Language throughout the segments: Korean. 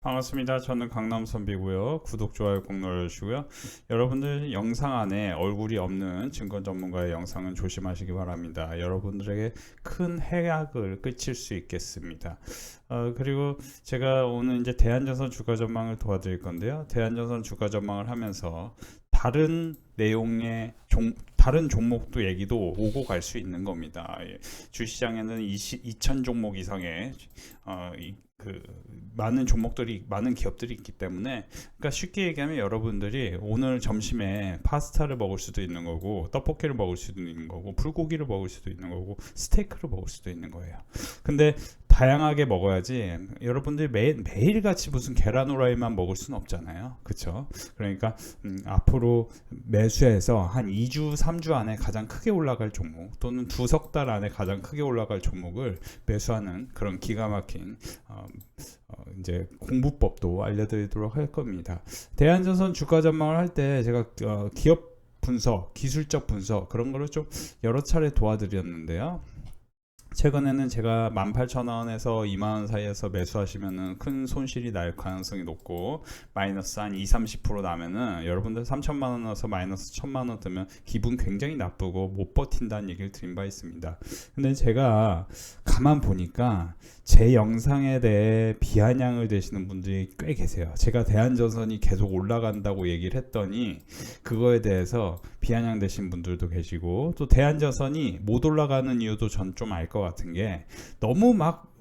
반갑습니다. 저는 강남선비고요. 구독, 좋아요 꼭 눌러주시고요. 여러분들 영상 안에 얼굴이 없는 증권 전문가의 영상은 조심하시기 바랍니다. 여러분들에게 큰 해악을 끼칠 수 있겠습니다. 그리고 제가 오늘 이제 대한전선 주가 전망을 도와드릴 건데요. 대한전선 주가 전망을 하면서 다른 내용의 다른 종목도 얘기도 오고 갈 수 있는 겁니다. 주시장에는 2천 종목 이상의 많은 종목들이, 많은 기업들이 있기 때문에, 그러니까 쉽게 얘기하면 여러분들이 오늘 점심에 파스타를 먹을 수도 있는 거고, 떡볶이를 먹을 수도 있는 거고, 불고기를 먹을 수도 있는 거고, 스테이크를 먹을 수도 있는 거예요. 근데 다양하게 먹어야지, 여러분들이 매일같이 무슨 계란 후라이만 먹을 수는 없잖아요. 그쵸? 그러니까 앞으로 매수해서 한 2주 3주 안에 가장 크게 올라갈 종목, 또는 두석 달 안에 가장 크게 올라갈 종목을 매수하는 그런 기가 막힌 이제 공부법도 알려드리도록 할 겁니다. 대한전선 주가 전망을 할 때 제가 기업 분석, 기술적 분석 그런 거를 좀 여러 차례 도와드렸는데요. 최근에는 제가 18,000원에서 20,000원 사이에서 매수하시면은 큰 손실이 날 가능성이 높고, 마이너스 한 20-30% 나면은 여러분들 3천만 원 넣어서 마이너스 1,000만 원 뜨면 기분 굉장히 나쁘고 못 버틴다는 얘기를 드린 바 있습니다. 근데 제가 가만 보니까 제 영상에 대해 비아냥을 되시는 분들이 꽤 계세요. 제가 대한전선이 계속 올라간다고 얘기를 했더니 그거에 대해서 비아냥 되신 분들도 계시고, 또 대한전선이 못 올라가는 이유도 전 좀 알 것 같은 게, 너무 막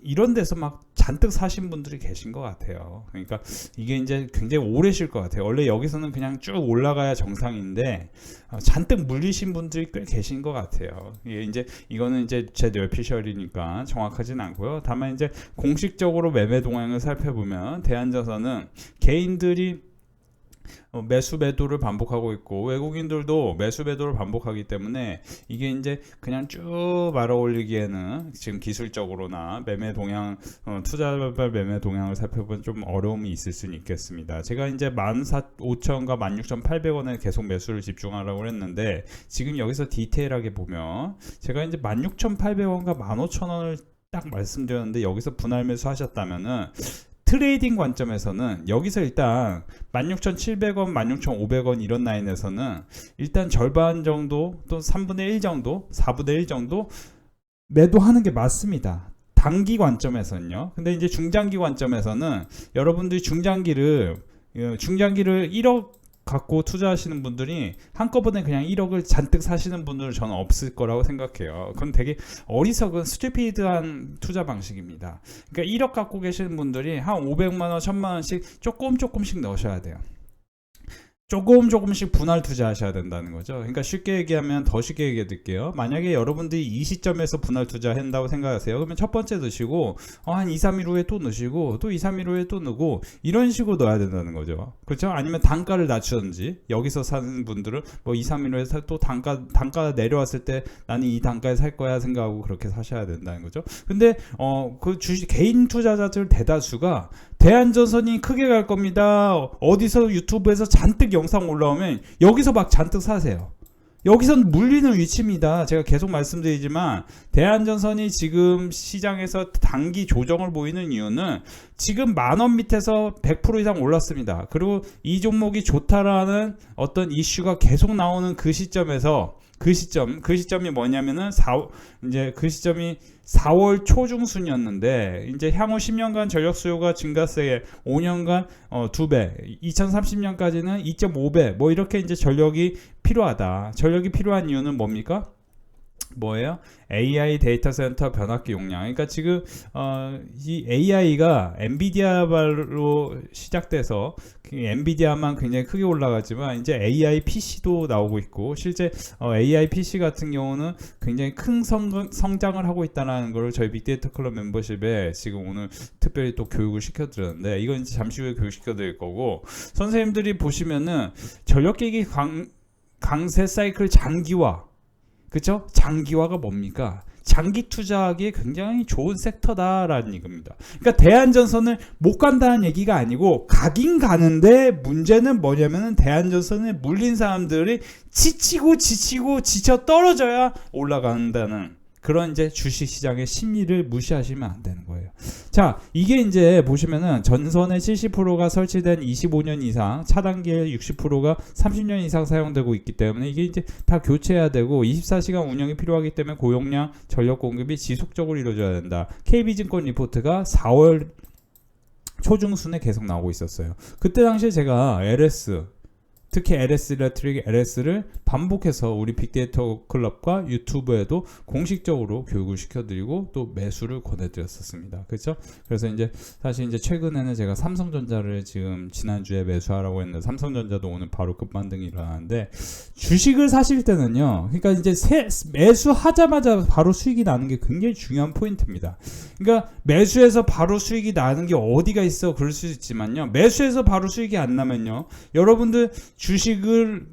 이런 데서 막 잔뜩 사신 분들이 계신 것 같아요. 그러니까 이게 이제 굉장히 오래 쉴 것 같아요. 원래 여기서는 그냥 쭉 올라가야 정상인데 잔뜩 물리신 분들이 꽤 계신 것 같아요. 이거는 이제 제 뇌피셜이니까 정확하진 않고요. 다만 이제 공식적으로 매매 동향을 살펴보면 대한전선은 개인들이 매수 매도를 반복하고 있고, 외국인들도 매수 매도를 반복하기 때문에 이게 이제 그냥 쭉 말아 올리기에는 지금 기술적으로나 매매 동향, 투자별 매매 동향을 살펴보면 좀 어려움이 있을 수는 있겠습니다. 제가 이제 14,500원과 16,800원에 계속 매수를 집중하라고 했는데, 지금 여기서 디테일하게 보면 제가 이제 16,800원과 15,000원을 딱 말씀드렸는데, 여기서 분할 매수 하셨다면은 트레이딩 관점에서는 여기서 일단 16,700원, 16,500원 이런 라인에서는 일단 절반 정도, 또 3분의 1 정도, 4분의 1 정도 매도하는 게 맞습니다. 단기 관점에서는요. 근데 이제 중장기 관점에서는 여러분들이 중장기를 1억 갖고 투자하시는 분들이 한꺼번에 그냥 1억을 잔뜩 사시는 분들은 저는 없을 거라고 생각해요. 그건 되게 어리석은 스튜피드한 투자 방식입니다. 그러니까 1억 갖고 계시는 분들이 한 500만원, 1000만원씩 조금씩 넣으셔야 돼요. 조금씩 분할 투자하셔야 된다는 거죠. 그러니까 쉽게 얘기하면, 더 쉽게 얘기해 드릴게요. 만약에 여러분들이 이 시점에서 분할 투자한다고 생각하세요. 그러면 첫 번째 넣으시고 한 2-3일 후에 또 넣으시고, 또 2-3일 후에 또 넣고, 이런 식으로 넣어야 된다는 거죠. 그렇죠? 아니면 단가를 낮추든지, 여기서 사는 분들은 뭐 2-3일 후에 또 단가 내려왔을 때 나는 이 단가에 살 거야 생각하고 그렇게 사셔야 된다는 거죠. 근데 그 개인 투자자들 대다수가 대한전선이 크게 갈 겁니다, 어디서 유튜브에서 잔뜩 영상 올라오면 여기서 막 잔뜩 사세요. 여기선 물리는 위치입니다. 제가 계속 말씀드리지만, 대한전선이 지금 시장에서 단기 조정을 보이는 이유는 지금 10,000원 밑에서 100% 이상 올랐습니다. 그리고 이 종목이 좋다라는 어떤 이슈가 계속 나오는 그 시점에서, 그 시점이 뭐냐면은 그 시점이 4월 초중순이었는데, 이제 향후 10년간 전력 수요가 증가세에 5년간 2배, 2030년까지는 2.5배, 뭐 이렇게 이제 전력이 필요하다. 전력이 필요한 이유는 뭡니까? 뭐예요? AI 데이터 센터 변압기 용량. 그러니까 지금 이 AI가 엔비디아발로 시작돼서 엔비디아만 굉장히 크게 올라가지만, 이제 AI PC도 나오고 있고, 실제 AI PC 같은 경우는 굉장히 큰 성장을 하고 있다는 걸 저희 빅데이터 클럽 멤버십에 지금 오늘 특별히 또 교육을 시켜드렸는데, 이건 이제 잠시 후에 교육시켜드릴 거고, 선생님들이 보시면은 전력기기 강세 사이클 장기화, 그쵸? 장기화가 뭡니까? 장기 투자하기에 굉장히 좋은 섹터다라는 얘기입니다. 그러니까 대한전선을 못 간다는 얘기가 아니고, 가긴 가는데 문제는 뭐냐면은 대한전선에 물린 사람들이 지치고 지쳐 떨어져야 올라간다는 그런 이제 주식시장의 심리를 무시하시면 안 되는 거예요. 자, 이게 이제 보시면은 전선의 70%가 설치된 25년 이상, 차단기의 60%가 30년 이상 사용되고 있기 때문에 이게 이제 다 교체해야 되고 24시간 운영이 필요하기 때문에 고용량 전력 공급이 지속적으로 이루어져야 된다. KB증권 리포트가 4월 초중순에 계속 나오고 있었어요. 그때 당시에 제가 LS, 특히 LS 일렉트릭 LS를 반복해서 우리 빅데이터 클럽과 유튜브에도 공식적으로 교육을 시켜드리고 또 매수를 권해드렸었습니다. 그렇죠? 그래서 이제 사실 이제 최근에는 제가 삼성전자를 지금 지난주에 매수하라고 했는데 삼성전자도 오늘 바로 급반등이 일어나는데 주식을 사실 때는요. 그러니까 이제 매수하자마자 바로 수익이 나는 게 굉장히 중요한 포인트입니다. 그러니까 매수해서 바로 수익이 나는 게 어디가 있어 그럴 수 있지만요. 매수해서 바로 수익이 안 나면요. 여러분들 주식을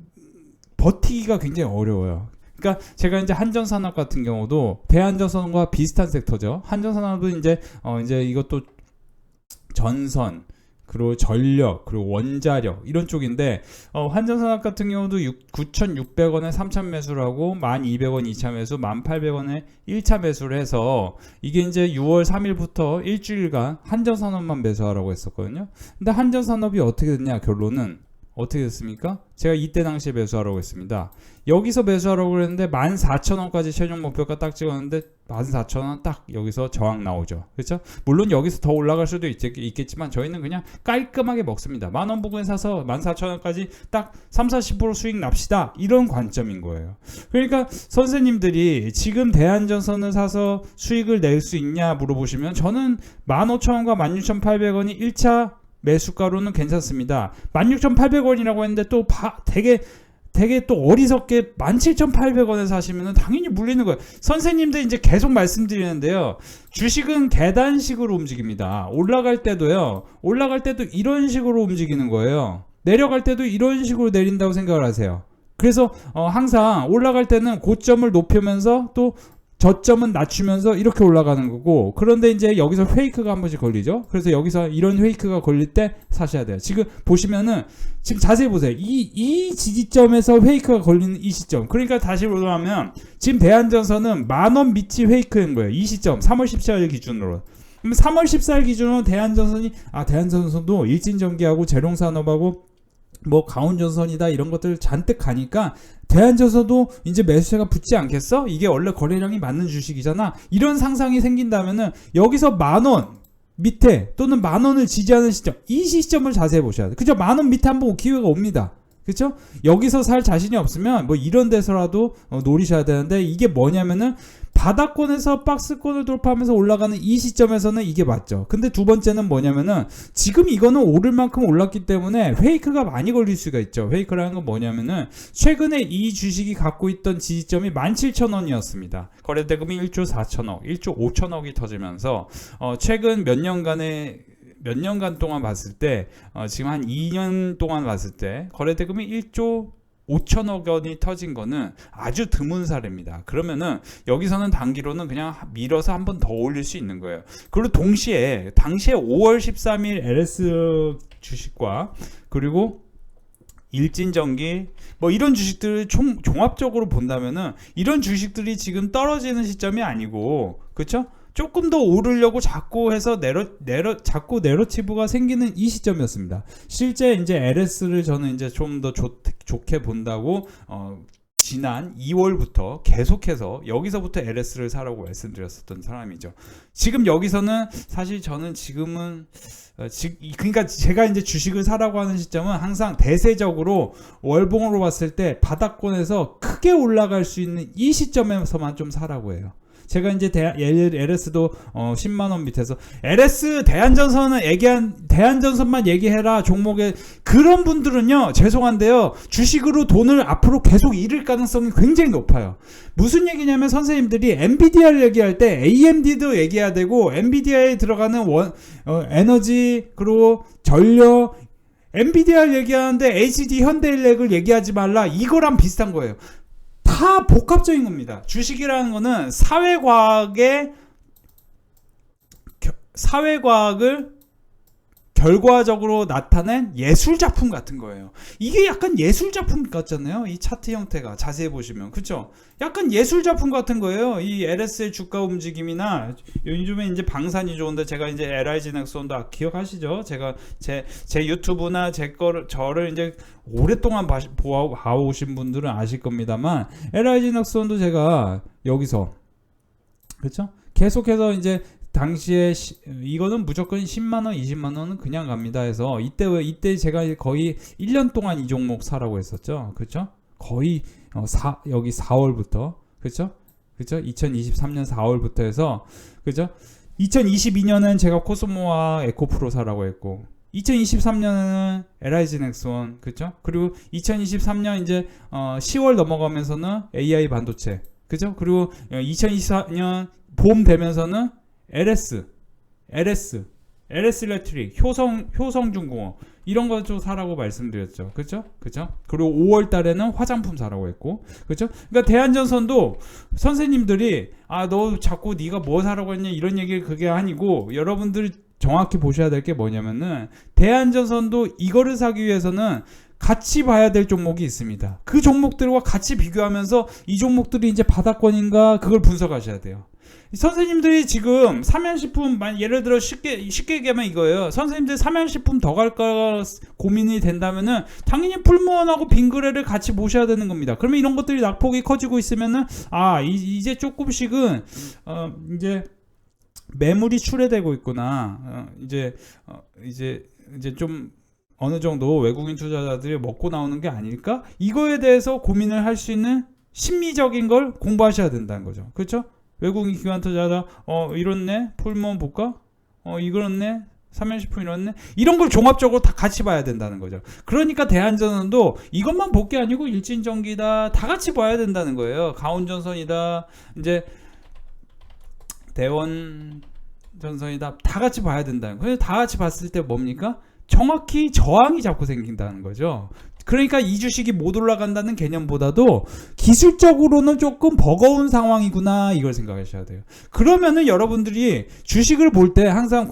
버티기가 굉장히 어려워요. 그러니까 제가 이제 한전산업 같은 경우도 대한전선과 비슷한 섹터죠. 한전산업은 이제 이것도 전선 그리고 전력 그리고 원자력 이런 쪽인데 한전산업 같은 경우도 9,600원에 3차 매수를 하고 1,200원 2차 매수 1,800원에 1차 매수를 해서 이게 이제 6월 3일부터 일주일간 한전산업만 매수하라고 했었거든요. 근데 한전산업이 어떻게 됐냐 결론은 어떻게 됐습니까? 제가 이때 당시에 매수하라고 했습니다. 여기서 매수하라고 했는데 14,000원까지 최종 목표가 딱 찍었는데 14,000원 딱 여기서 저항 나오죠. 그렇죠? 물론 여기서 더 올라갈 수도 있겠지만 저희는 그냥 깔끔하게 먹습니다. 만원 부근에 사서 14,000원까지 딱 30-40% 수익 납시다. 이런 관점인 거예요. 그러니까 선생님들이 지금 대한전선을 사서 수익을 낼 수 있냐 물어보시면 저는 15,000원과 16,800원이 1차 매수가로는 괜찮습니다. 16,800원이라고 했는데 또 되게 또 어리석게 17,800원에 사시면은 당연히 물리는 거예요. 선생님들 이제 계속 말씀드리는데요. 주식은 계단식으로 움직입니다. 올라갈 때도 이런 식으로 움직이는 거예요. 내려갈 때도 이런 식으로 내린다고 생각을 하세요. 그래서 항상 올라갈 때는 고점을 높이면서 또 저점은 낮추면서 이렇게 올라가는 거고 그런데 이제 여기서 페이크가 한 번씩 걸리죠. 그래서 여기서 이런 페이크가 걸릴 때 사셔야 돼요. 지금 보시면은 지금 자세히 보세요. 이 지지점에서 페이크가 걸리는 이 시점. 그러니까 다시 보자면 지금 대한전선은 10,000원 밑이 페이크인 거예요. 이 시점 3월 14일 기준으로. 그럼 3월 14일 기준으로 대한전선도 일진전기하고 재룡산업하고 뭐 가온전선이다 이런 것들 잔뜩 가니까 대한전선도 이제 매수세가 붙지 않겠어? 이게 원래 거래량이 맞는 주식이잖아. 이런 상상이 생긴다면은 여기서 10,000원 밑에 또는 10,000원을 지지하는 시점, 이 시점을 자세히 보셔야 돼. 그죠? 10,000원 밑에 한번 기회가 옵니다. 그렇죠? 여기서 살 자신이 없으면 뭐 이런 데서라도 노리셔야 되는데 이게 뭐냐면은 바닥권에서 박스권을 돌파하면서 올라가는 이 시점에서는 이게 맞죠. 근데 두 번째는 뭐냐면은 지금 이거는 오를 만큼 올랐기 때문에 페이크가 많이 걸릴 수가 있죠. 페이크라는 건 뭐냐면은 최근에 이 주식이 갖고 있던 지지점이 17,000원이었습니다. 거래대금이 1조 4천억, 1조 5천억이 터지면서 최근 몇 년간 동안 봤을 때 지금 한 2년 동안 봤을 때 거래대금이 1조 5천억 원이 터진 거는 아주 드문 사례입니다. 그러면은 여기서는 단기로는 그냥 밀어서 한 번 더 올릴 수 있는 거예요. 그리고 동시에 당시에 5월 13일 LS 주식과 그리고 일진전기 뭐 이런 주식들을 종합적으로 본다면은 이런 주식들이 지금 떨어지는 시점이 아니고 그렇죠? 조금 더 오르려고 자꾸 해서 자꾸 내러티브가 생기는 이 시점이었습니다. 실제 이제 LS를 저는 이제 좀 더 좋게 본다고 지난 2월부터 계속해서 여기서부터 LS를 사라고 말씀드렸었던 사람이죠. 지금 여기서는 사실 저는 지금은 그러니까 제가 이제 주식을 사라고 하는 시점은 항상 대세적으로 월봉으로 봤을 때 바닥권에서 크게 올라갈 수 있는 이 시점에서만 좀 사라고 해요. 제가 이제 LS도 10만원 밑에서 LS 대한전선만 얘기해라 종목에 그런 분들은요 죄송한데요 주식으로 돈을 앞으로 계속 잃을 가능성이 굉장히 높아요. 무슨 얘기냐면 선생님들이 엔비디아를 얘기할 때 AMD도 얘기해야 되고 엔비디아에 들어가는 에너지 그리고 전력 엔비디아를 얘기하는데 HD 현대일렉을 얘기하지 말라 이거랑 비슷한 거예요. 다 복합적인 겁니다. 주식이라는 거는 사회과학을 결과적으로 나타낸 예술 작품 같은 거예요. 이게 약간 예술 작품 같잖아요. 이 차트 형태가 자세히 보시면, 그렇죠? 약간 예술 작품 같은 거예요. 이 LS의 주가 움직임이나 요즘에 이제 방산이 좋은데 제가 이제 LIG 넥슨도 기억하시죠? 제가 제 유튜브나 저를 이제 오랫동안 봐오신 분들은 아실 겁니다만 LIG 넥슨도 제가 여기서 그렇죠? 계속해서 이제 당시에 이거는 무조건 10만원 20만원은 그냥 갑니다 해서 이때 제가 거의 1년 동안 이 종목 사라고 했었죠. 그렇죠? 거의 여기 4월부터 그렇죠? 2023년 4월부터 해서 그렇죠? 2022년은 제가 코스모와 에코프로 사라고 했고 2023년에는 LIG 넥슨 그렇죠? 그리고 2023년 이제 10월 넘어가면서는 AI 반도체 그죠? 그리고 2024년 봄 되면서는 LS 일렉트릭, 효성중공업 이런 거 좀 사라고 말씀드렸죠. 그죠? 그리고 5월 달에는 화장품 사라고 했고. 그죠? 그러니까 대한전선도 선생님들이 너 자꾸 네가 뭐 사라고 했냐 이런 얘기를 그게 아니고 여러분들이 정확히 보셔야 될 게 뭐냐면은 대한전선도 이거를 사기 위해서는 같이 봐야 될 종목이 있습니다. 그 종목들과 같이 비교하면서 이 종목들이 이제 바닥권인가 그걸 분석하셔야 돼요. 선생님들이 지금 삼양식품 예를 들어 쉽게 얘기하면 이거예요. 선생님들이 삼양식품 더 갈까 고민이 된다면은 당연히 풀무원하고 빙그레를 같이 보셔야 되는 겁니다. 그러면 이런 것들이 낙폭이 커지고 있으면은 이제 조금씩은 이제 매물이 출회되고 있구나. 이제 좀 어느 정도 외국인 투자자들이 먹고 나오는 게 아닐까? 이거에 대해서 고민을 할 수 있는 심리적인 걸 공부하셔야 된다는 거죠. 그렇죠? 외국인 기관 투자자 이렇네 풀무원 볼까? 이렇네 삼양식품 이렇네 이런 걸 종합적으로 다 같이 봐야 된다는 거죠. 그러니까 대한전선도 이것만 볼 게 아니고 일진전기다 다 같이 봐야 된다는 거예요. 가온전선이다 이제 대원전선이다 다 같이 봐야 된다는 거예요. 다 같이 봤을 때 뭡니까? 정확히 저항이 자꾸 생긴다는 거죠. 그러니까 이 주식이 못 올라간다는 개념보다도 기술적으로는 조금 버거운 상황이구나 이걸 생각하셔야 돼요. 그러면은 여러분들이 주식을 볼 때 항상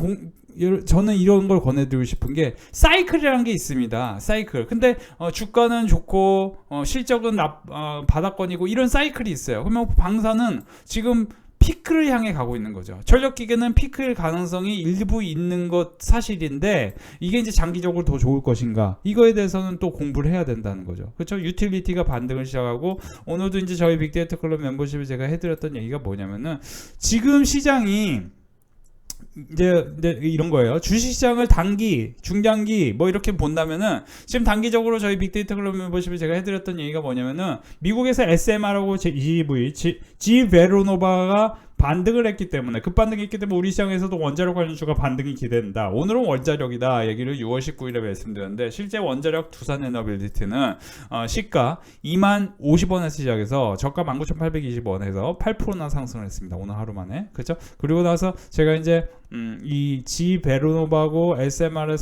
저는 이런 걸 권해드리고 싶은 게 사이클이라는 게 있습니다. 사이클. 근데 주가는 좋고 실적은 바닥권이고 이런 사이클이 있어요. 그러면 방사는 지금 피크를 향해 가고 있는 거죠. 전력기계는 피크일 가능성이 일부 있는 것 사실인데 이게 이제 장기적으로 더 좋을 것인가 이거에 대해서는 또 공부를 해야 된다는 거죠. 그렇죠? 유틸리티가 반등을 시작하고 오늘도 이제 저희 빅데이터 클럽 멤버십을 제가 해드렸던 얘기가 뭐냐면은 지금 시장이 이제 이런 거예요. 주식시장을 단기, 중장기 뭐 이렇게 본다면은 지금 단기적으로 저희 빅데이터 클럽 멤버십을 제가 해드렸던 얘기가 뭐냐면은 미국에서 SMR하고 GV, 지베로노바가 반등을 했기 때문에 급반등이 있기 때문에 우리 시장에서도 원자력 관련주가 반등이 기대된다. 오늘은 원자력이다 얘기를 6월 19일에 말씀드렸는데 실제 원자력 두산에너빌리티는 시가 2만 50원에서 시작해서 저가 19,820원에서 8%나 상승을 했습니다. 오늘 하루 만에. 그렇죠? 그리고 나서 제가 이제 이 지베로노바하고 SMR의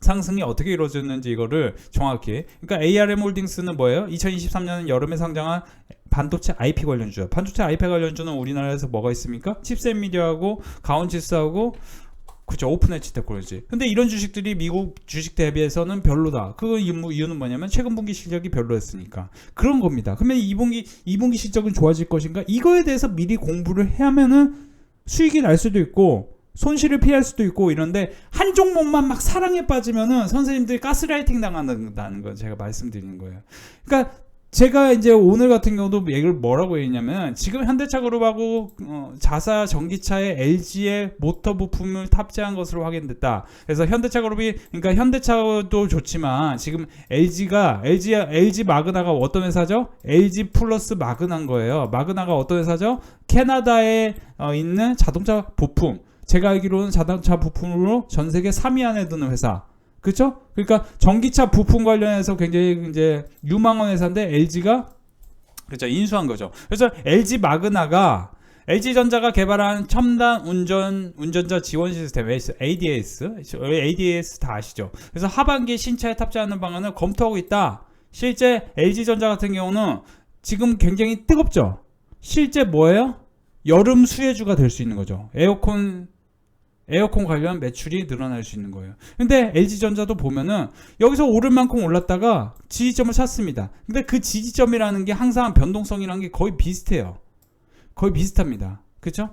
상승이 어떻게 이루어졌는지 이거를 정확히 그러니까 ARM홀딩스는 뭐예요? 2023년 여름에 상장한 반도체 IP 관련주죠. 반도체 IP 관련주는 우리나라에서 뭐가 있습니까? 칩셋 미디어하고 가온지스하고 그죠 오픈엣지 테크놀로지. 근데 이런 주식들이 미국 주식 대비해서는 별로다. 그 이유는 뭐냐면 최근 분기 실적이 별로였으니까 그런 겁니다. 그러면 2분기 실적은 좋아질 것인가? 이거에 대해서 미리 공부를 해야면은 수익이 날 수도 있고 손실을 피할 수도 있고 이런데 한 종목만 막 사랑에 빠지면은 선생님들이 가스라이팅 당한다는 거 제가 말씀드리는 거예요. 그러니까 제가 이제 오늘 같은 경우도 얘기를 뭐라고 했냐면 지금 현대차그룹하고 자사 전기차에 LG의 모터 부품을 탑재한 것으로 확인됐다. 그래서 현대차그룹이 그러니까 현대차도 좋지만 지금 LG 마그나가 어떤 회사죠? LG 플러스 마그나인 거예요. 마그나가 어떤 회사죠? 캐나다에 있는 자동차 부품. 제가 알기로는 자동차 부품으로 전 세계 3위 안에 드는 회사. 그렇죠? 그러니까 전기차 부품 관련해서 굉장히 이제 유망한 회사인데 LG가 그렇죠 인수한 거죠. 그래서 LG 마그나가 LG전자가 개발한 첨단 운전자 지원 시스템 ADAS 다 아시죠? 그래서 하반기 신차에 탑재하는 방안을 검토하고 있다. 실제 LG전자 같은 경우는 지금 굉장히 뜨겁죠. 실제 뭐예요? 여름 수혜주가 될 수 있는 거죠. 에어컨 에어컨 관련 매출이 늘어날 수 있는 거예요. 근데 LG전자도 보면은 여기서 오를 만큼 올랐다가 지지점을 찾습니다. 근데 그 지지점이라는 게 항상 변동성이라는 게 거의 비슷해요. 거의 비슷합니다. 그죠?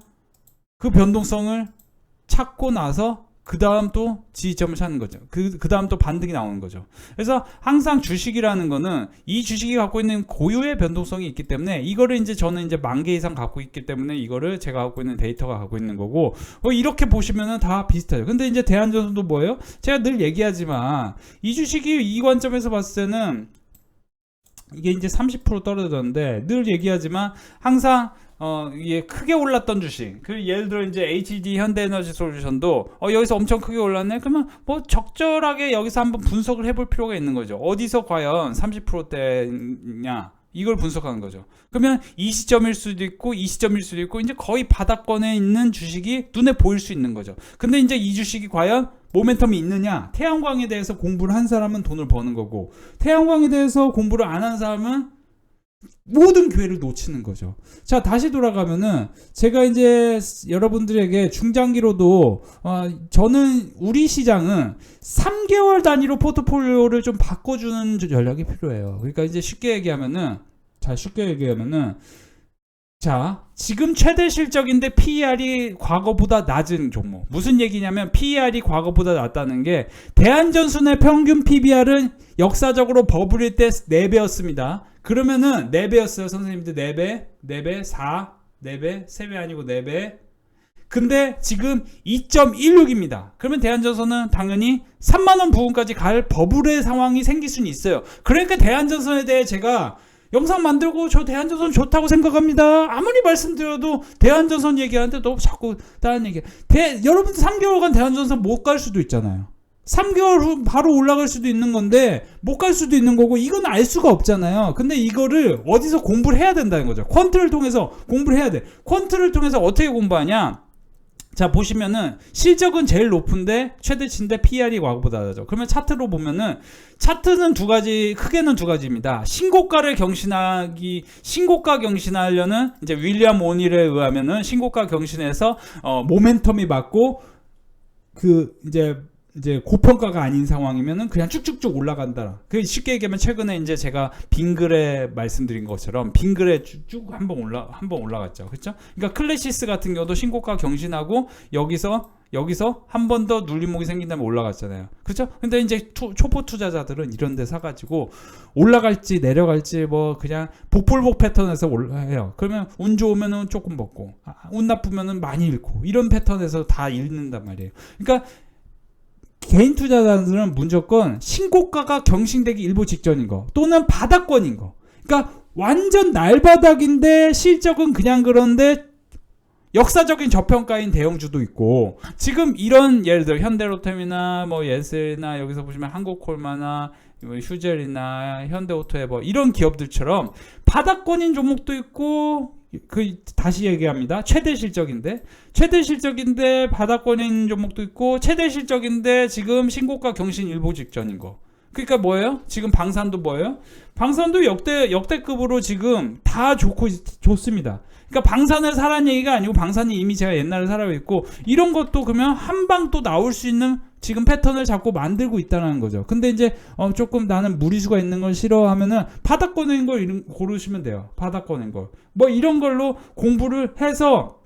그 변동성을 찾고 나서 그 다음 또 지지점을 찾는 거죠. 그 다음 또 반등이 나오는 거죠. 그래서 항상 주식이라는 거는 이 주식이 갖고 있는 고유의 변동성이 있기 때문에 이거를 이제 저는 이제 10,000개 이상 갖고 있기 때문에 이거를 제가 갖고 있는 데이터가 갖고 있는 거고, 이렇게 보시면은 다 비슷하죠. 근데 이제 대한전선도 뭐예요? 제가 늘 얘기하지만 이 주식이 이 관점에서 봤을 때는 이게 이제 30% 떨어졌는데 늘 얘기하지만 항상 이게 크게 올랐던 주식, 그 예를 들어 이제 HD 현대에너지 솔루션도 여기서 엄청 크게 올랐네. 그러면 뭐 적절하게 여기서 한번 분석을 해볼 필요가 있는 거죠. 어디서 과연 30%대냐 이걸 분석하는 거죠. 그러면 이 시점일 수도 있고 이 시점일 수도 있고 이제 거의 바닥권에 있는 주식이 눈에 보일 수 있는 거죠. 근데 이제 이 주식이 과연 모멘텀이 있느냐? 태양광에 대해서 공부를 한 사람은 돈을 버는 거고, 태양광에 대해서 공부를 안 한 사람은 모든 기회를 놓치는 거죠. 자, 다시 돌아가면은 제가 이제 여러분들에게 중장기로도 저는 우리 시장은 3개월 단위로 포트폴리오를 좀 바꿔주는 전략이 필요해요. 그러니까 이제 쉽게 얘기하면은 자, 지금 최대 실적인데 PER이 과거보다 낮은 종목. 무슨 얘기냐면 PER이 과거보다 낮다는 게 대한전선의 평균 PBR은 역사적으로 버블일 때 4배였습니다. 그러면은 4배였어요. 선생님들 4배, 4배, 4, 4배, 3배 아니고 4배. 근데 지금 2.16입니다. 그러면 대한전선은 당연히 3만원 부근까지 갈 버블의 상황이 생길 수는 있어요. 그러니까 대한전선에 대해 제가 영상 만들고 저 대한전선 좋다고 생각합니다. 아무리 말씀드려도 대한전선 얘기하는데 너 자꾸 다른 얘기. 여러분들 3개월간 대한전선 못 갈 수도 있잖아요. 3개월 후 바로 올라갈 수도 있는 건데 못 갈 수도 있는 거고, 이건 알 수가 없잖아요. 근데 이거를 어디서 공부를 해야 된다는 거죠. 퀀트를 통해서 공부를 해야 돼. 퀀트를 통해서 어떻게 공부하냐? 자, 보시면은 실적은 제일 높은데 최대치인데 PER이 과거보다 낮죠. 그러면 차트로 보면은 차트는 크게는 두 가지입니다. 신고가 경신하려는 이제 윌리엄 오닐에 의하면은 신고가 경신해서 모멘텀이 맞고 이제 고평가가 아닌 상황이면은 그냥 쭉쭉쭉 올라간다. 그 쉽게 얘기하면 최근에 이제 제가 빙글에 말씀드린 것처럼 빙글에 쭉 한번 올라갔죠. 그렇죠? 그러니까 클래시스 같은 경우도 신고가 경신하고 여기서 한 번 더 눌림목이 생긴 다음에 올라갔잖아요. 그렇죠? 근데 이제 초보 투자자들은 이런 데 사가지고 올라갈지 내려갈지 뭐 그냥 복불복 패턴에서 올라해요. 그러면 운 좋으면은 조금 먹고, 운 나쁘면은 많이 잃고, 이런 패턴에서 다 잃는단 말이에요. 그러니까 개인 투자자들은 무조건 신고가가 경신되기 일보 직전인 거 또는 바닥권인 거, 그러니까 완전 날바닥인데 실적은 그냥 그런데 역사적인 저평가인 대형주도 있고, 지금 이런 예를 들어 현대로템이나 뭐 예슬이나 여기서 보시면 한국콜마나 휴젤이나 현대오토에버 이런 기업들처럼 바닥권인 종목도 있고, 다시 얘기합니다. 최대 실적인데 바닥권인 종목도 있고, 최대 실적인데 지금 신고가 경신 일보 직전인 거. 그러니까 뭐예요? 지금 방산도 뭐예요? 방산도 역대급으로 지금 다 좋습니다. 그러니까 방산을 사라는 얘기가 아니고, 방산이 이미 제가 옛날에 살아고 있고, 이런 것도 그러면 한 방 또 나올 수 있는 지금 패턴을 자꾸 만들고 있다는 거죠. 근데 이제 조금 나는 무리수가 있는 걸 싫어하면은 바닥권인 걸 고르시면 돼요. 바닥권인 걸. 뭐 이런 걸로 공부를 해서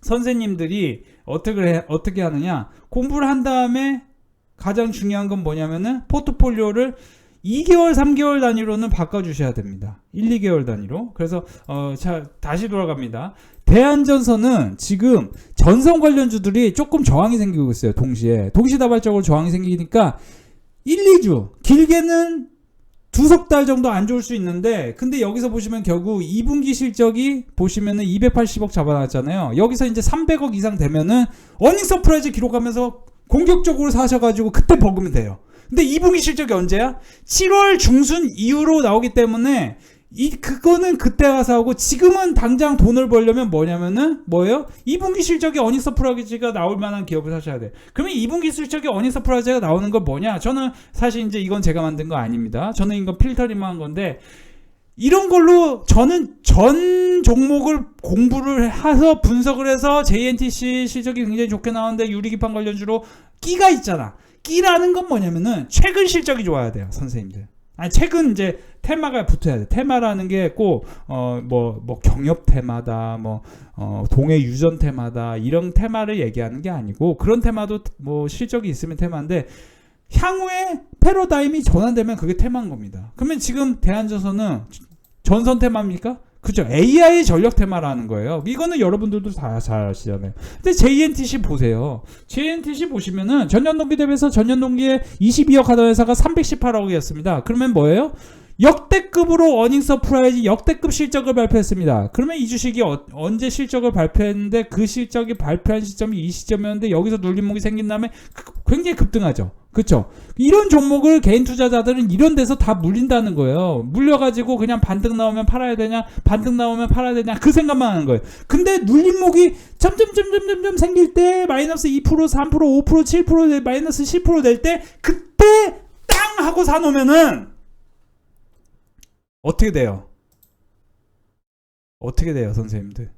선생님들이 어떻게 하느냐? 공부를 한 다음에 가장 중요한 건 뭐냐면은 포트폴리오를 2개월, 3개월 단위로는 바꿔주셔야 됩니다. 1, 2개월 단위로. 그래서 자, 다시 돌아갑니다. 대한전선은 지금 전선 관련주들이 조금 저항이 생기고 있어요. 동시다발적으로 저항이 생기니까 1, 2주, 길게는 두석 달 정도 안 좋을 수 있는데, 근데 여기서 보시면 결국 2분기 실적이 보시면은 280억 잡아놨잖아요. 여기서 이제 300억 이상 되면은 어닝 서프라이즈 기록하면서 공격적으로 사셔가지고 그때 먹으면 돼요. 근데 2분기 실적이 언제야? 7월 중순 이후로 나오기 때문에 그거는 그때 가서 하고, 지금은 당장 돈을 벌려면 뭐냐면은 뭐예요? 2분기 실적이 어닝 서프라이즈가 나올 만한 기업을 사셔야 돼. 그러면 2분기 실적이 어닝 서프라이즈가 나오는 건 뭐냐? 저는 사실 이제 이건 제가 만든 거 아닙니다. 저는 이거 필터링만 한 건데, 이런 걸로 저는 전 종목을 공부를 해서 분석을 해서 JNTC 실적이 굉장히 좋게 나오는데 유리기판 관련주로 끼가 있잖아. 끼라는 건 뭐냐면은 최근 실적이 좋아야 돼요, 선생님들. 아니 최근 이제 테마가 붙어야 돼. 테마라는 게 꼭 뭐 경협 테마다, 동해 유전 테마다 이런 테마를 얘기하는 게 아니고, 그런 테마도 뭐 실적이 있으면 테마인데 향후에 패러다임이 전환되면 그게 테마인 겁니다. 그러면 지금 대한전선은 전선 테마입니까? 그죠? AI 전력 테마라는 거예요. 이거는 여러분들도 다 잘 아시잖아요. 근데 JNTC 보세요. JNTC 보시면은 전년동기 대비해서 전년동기에 22억 하던 회사가 318억이었습니다. 그러면 뭐예요? 역대급으로 어닝 서프라이즈 역대급 실적을 발표했습니다. 그러면 이 주식이 언제 실적을 발표했는데 그 실적이 발표한 시점이 이 시점이었는데 여기서 눌림목이 생긴 다음에 굉장히 급등하죠. 그렇죠? 이런 종목을 개인 투자자들은 이런 데서 다 물린다는 거예요. 물려가지고 그냥 반등 나오면 팔아야 되냐, 반등 나오면 팔아야 되냐, 그 생각만 하는 거예요. 근데 눌림목이 점점 생길 때 마이너스 2%, 3%, 5%, 7%, 마이너스 10% 될 때 그때 땅 하고 사놓으면은 어떻게 돼요? 어떻게 돼요, 선생님들?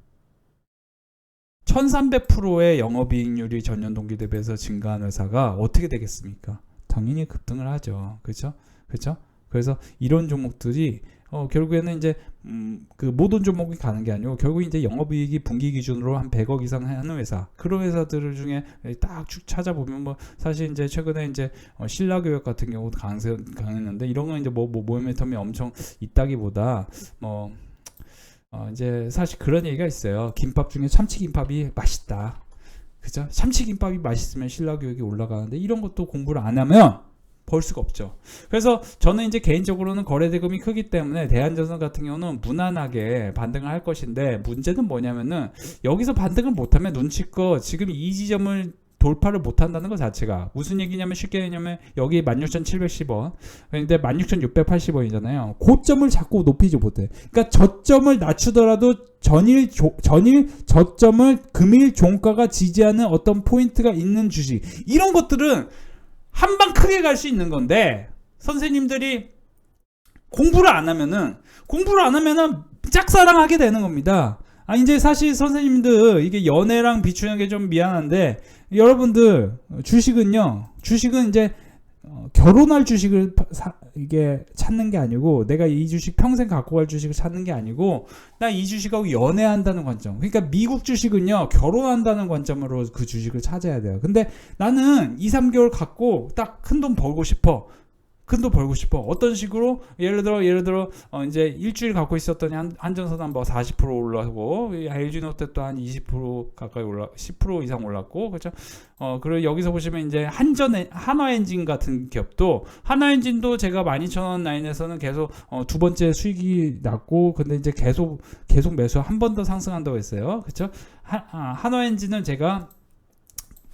1300%의 영업이익률이 전년 동기 대비해서 증가한 회사가 어떻게 되겠습니까? 당연히 급등을 하죠. 그렇죠? 그렇죠? 그래서 이런 종목들이 결국에는 이제 그 모든 종목이 가는 게 아니고 결국 이제 영업이익이 분기 기준으로 한 100억 이상 하는 회사, 그런 회사들 중에 딱 쭉 찾아보면 뭐 사실 이제 최근에 이제 신라교육 같은 경우도 강했는데 이런 건 이제 뭐 모멘텀이 엄청 있다기보다 이제 사실 그런 얘기가 있어요. 김밥 중에 참치김밥이 맛있다. 그죠? 참치김밥이 맛있으면 신라교육이 올라가는데 이런 것도 공부를 안 하면 벌 수가 없죠. 그래서 저는 이제 개인적으로는 거래대금이 크기 때문에 대한전선 같은 경우는 무난하게 반등을 할 것인데, 문제는 뭐냐면은 여기서 반등을 못하면 눈치껏 지금 이 지점을 돌파를 못한다는 것 자체가 무슨 얘기냐면, 쉽게 얘기하면 여기 16,710원 근데 16,680원이잖아요. 고점을 자꾸 높이지 못해. 그러니까 저점을 낮추더라도 전일 저점을 금일 종가가 지지하는 어떤 포인트가 있는 주식, 이런 것들은 한방 크게 갈 수 있는 건데, 선생님들이 공부를 안 하면은 짝사랑하게 되는 겁니다. 이제 사실 선생님들 이게 연애랑 비추는 게 좀 미안한데, 여러분들 주식은 이제 결혼할 주식을 이게 찾는 게 아니고, 내가 이 주식 평생 갖고 갈 주식을 찾는 게 아니고, 나 이 주식하고 연애한다는 관점. 그러니까 미국 주식은요, 결혼한다는 관점으로 그 주식을 찾아야 돼요. 근데 나는 2, 3개월 갖고 딱 큰 돈 벌고 싶어. 어떤 식으로? 예를 들어 이제 일주일 갖고 있었더니 한전선 한 뭐 40% 올라가고, LG노태 또 한 20% 가까이 10% 이상 올랐고, 그렇죠? 그리고 여기서 보시면 이제 한화엔진 같은 기업도, 한화엔진도 제가 12,000원 라인에서는 계속 두 번째 수익이 났고, 근데 이제 계속 매수 한 번 더 상승한다고 했어요. 그렇죠? 한화엔진은 제가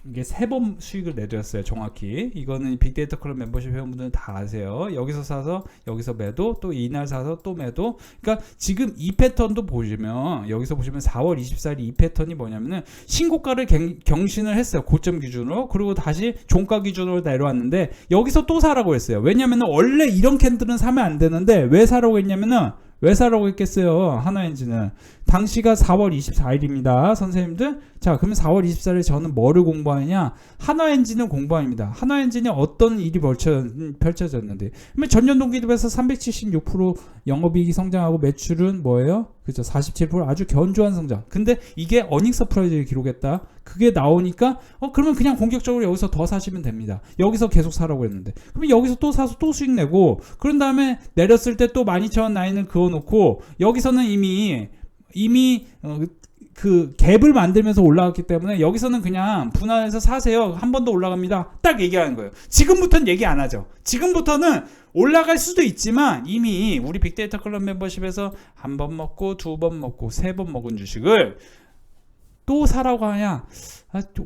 이게 3번 수익을 내드렸어요, 정확히. 이거는 빅데이터 클럽 멤버십 회원분들은 다 아세요. 여기서 사서 여기서 매도, 또 이날 사서 또 매도. 그러니까 지금 이 패턴도 보시면, 여기서 보시면 4월 24일 이 패턴이 뭐냐면은 신고가를 경신을 했어요, 고점 기준으로. 그리고 다시 종가 기준으로 내려왔는데 여기서 또 사라고 했어요. 왜냐면은 원래 이런 캔들은 사면 안 되는데, 왜 사라고 했냐면은, 왜 사라고 했겠어요? 한화엔진은 당시가 4월 24일입니다 선생님들. 자, 그러면 4월 24일에 저는 뭐를 공부하느냐? 한화엔진을 공부합니다. 한화엔진이 어떤 일이 펼쳐졌는데, 그러면 전년 동기 대비해서 376% 영업이익이 성장하고, 매출은 뭐예요? 그죠? 47% 아주 견조한 성장. 근데 이게 어닝 서프라이즈를 기록했다. 그게 나오니까 그러면 그냥 공격적으로 여기서 더 사시면 됩니다. 여기서 계속 사라고 했는데, 그러면 여기서 또 사서 또 수익 내고, 그런 다음에 내렸을 때 또 12,000원 라인을 그어놓고, 여기서는 이미 그 갭을 만들면서 올라갔기 때문에 여기서는 그냥 분할해서 사세요. 한 번 더 올라갑니다. 딱 얘기하는 거예요. 지금부터는 얘기 안 하죠. 지금부터는 올라갈 수도 있지만 이미 우리 빅데이터 클럽 멤버십에서 한 번 먹고, 두 번 먹고, 세 번 먹은 주식을 또 사라고 하냐?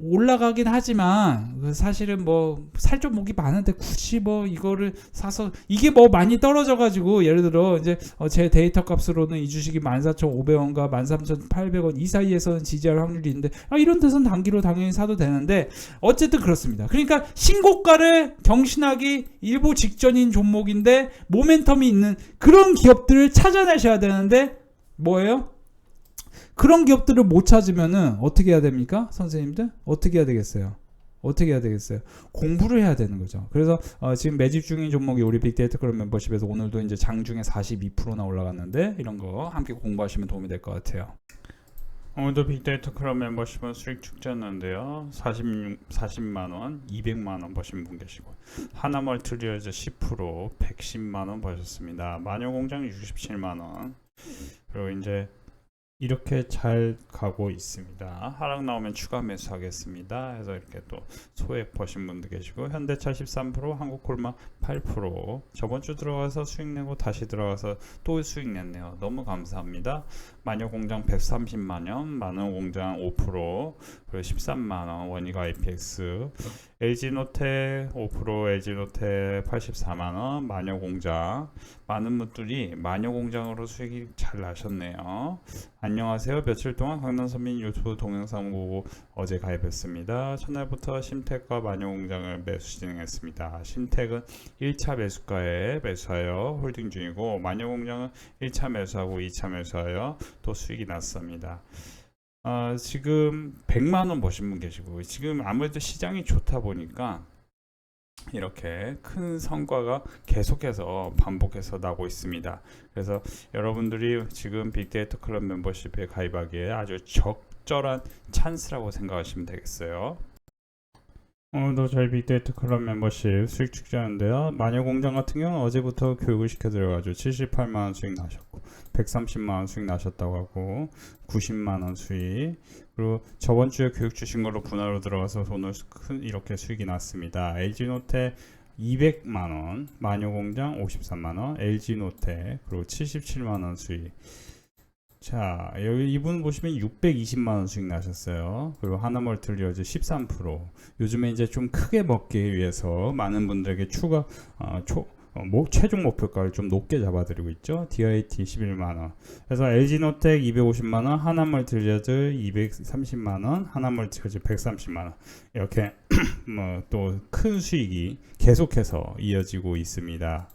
올라가긴 하지만 사실은 뭐 살 좀 목이 많은데 굳이 뭐 이거를 사서 이게 뭐 많이 떨어져가지고 예를 들어 이제 제 데이터 값으로는 이 주식이 14,500원과 13,800원 이 사이에서는 지지할 확률이 있는데 이런 데서는 단기로 당연히 사도 되는데 어쨌든 그렇습니다. 그러니까 신고가를 경신하기 일보 직전인 종목인데 모멘텀이 있는 그런 기업들을 찾아내셔야 되는데 뭐예요? 그런 기업들을 못 찾으면은 어떻게 해야 됩니까? 선생님들? 어떻게 해야 되겠어요? 어떻게 해야 되겠어요? 공부를 해야 되는 거죠. 그래서 지금 매집 중인 종목이 우리 빅데이터 클럽 멤버십에서 오늘도 이제 장중에 42%나 올라갔는데 이런 거 함께 공부하시면 도움이 될 것 같아요. 오늘도 빅데이터 클럽 멤버십은 수익 축제였는데요. 40만원, 200만원 버신 분 계시고 하나멀티리얼즈 10%, 110만원 버셨습니다. 마녀공장 67만원. 그리고 이제 이렇게 잘 가고 있습니다. 하락 나오면 추가 매수하겠습니다. 해서 이렇게 또 소액 버신 분도 계시고 현대차 13%, 한국콜마 8%. 저번 주 들어가서 수익 내고 다시 들어가서 또 수익 냈네요. 너무 감사합니다. 마녀공장 130만원, 만원공장 5%, 그리고 13만원, 원익 IPX, LG노텍 5%, LG노텍 84만원, 마녀공장. 많은 분들이 마녀공장으로 수익이 잘 나셨네요. 안녕하세요. 며칠 동안 강남선민 유튜브 동영상 보고 어제 가입했습니다. 첫날부터 심택과 마녀공장을 매수 진행했습니다. 심택은 1차 매수가에 매수하여 홀딩 중이고 마녀공장은 1차 매수하고 2차 매수하여 또 수익이 났습니다. 지금 100만원 버신 분 계시고 지금 아무래도 시장이 좋다 보니까 이렇게 큰 성과가 계속해서 반복해서 나고 있습니다. 그래서 여러분들이 지금 빅데이터 클럽 멤버십에 가입하기에 아주 적절한 찬스라고 생각하시면 되겠어요. 오늘도 저희 빅데이터 클럽 멤버십 수익 축제하는데요. 마녀공장 같은 경우는 어제부터 교육을 시켜드려가지고 78만원 수익 나셨고 130만원 수익 나셨다고 하고 90만원 수익, 그리고 저번 주에 교육 주신 걸로 분할로 들어가서 오늘 이렇게 수익이 났습니다. LG노텍 200만원, 마녀공장 53만원, LG노텍 그리고 77만원 수익. 자, 여기 이분 보시면 620만원 수익 나셨어요. 그리고 하나멀티리얼즈 13%. 요즘에 이제 좀 크게 먹기 위해서 많은 분들에게 추가 최종 목표가를 좀 높게 잡아드리고 있죠. DIT 11만원. 그래서 LG노텍 250만원, 하나멀티리얼즈 230만원, 하나멀티리얼즈 130만원. 이렇게 뭐 또 큰 수익이 계속해서 이어지고 있습니다.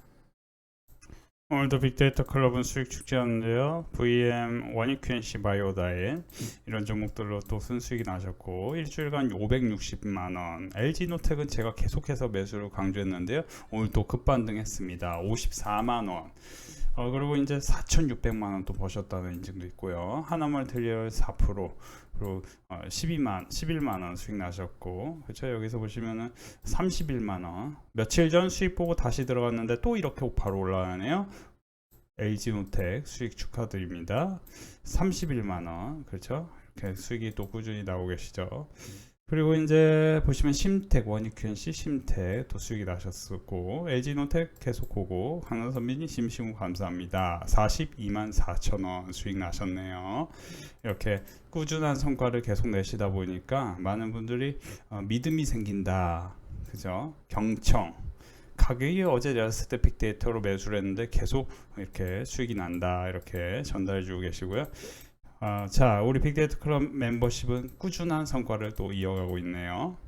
오늘도 빅데이터 클럽은 수익 축제였는데요. VM, 원익QNC, 바이오다인 이런 종목들로 또 순수익이 나셨고 일주일간 560만원. LG노텍은 제가 계속해서 매수를 강조했는데요. 오늘 또 급반등했습니다. 54만원. 그리고 이제 4,600만원 또 버셨다는 인증도 있고요. 하나멀티리얼 4%, 그리고 11만원 수익 나셨고, 그렇죠? 여기서 보시면은 31만원. 며칠 전 수익 보고 다시 들어갔는데 또 이렇게 바로 올라가네요. LG노텍 수익 축하드립니다. 31만원. 그렇죠? 이렇게 수익이 또 꾸준히 나오고 계시죠. 그리고 이제 보시면 심택, 원익QNC 심택 또 수익이 나셨었고, LG노텍 계속 오고, 강남선민이 심심후 감사합니다. 424,000원 수익 나셨네요. 이렇게 꾸준한 성과를 계속 내시다 보니까 많은 분들이 믿음이 생긴다. 그죠? 경청. 가격이 어제 내렸을 때 빅데이터로 매수를 했는데 계속 이렇게 수익이 난다. 이렇게 전달해 주고 계시고요. 자, 우리 빅데이터 클럽 멤버십은 꾸준한 성과를 또 이어가고 있네요.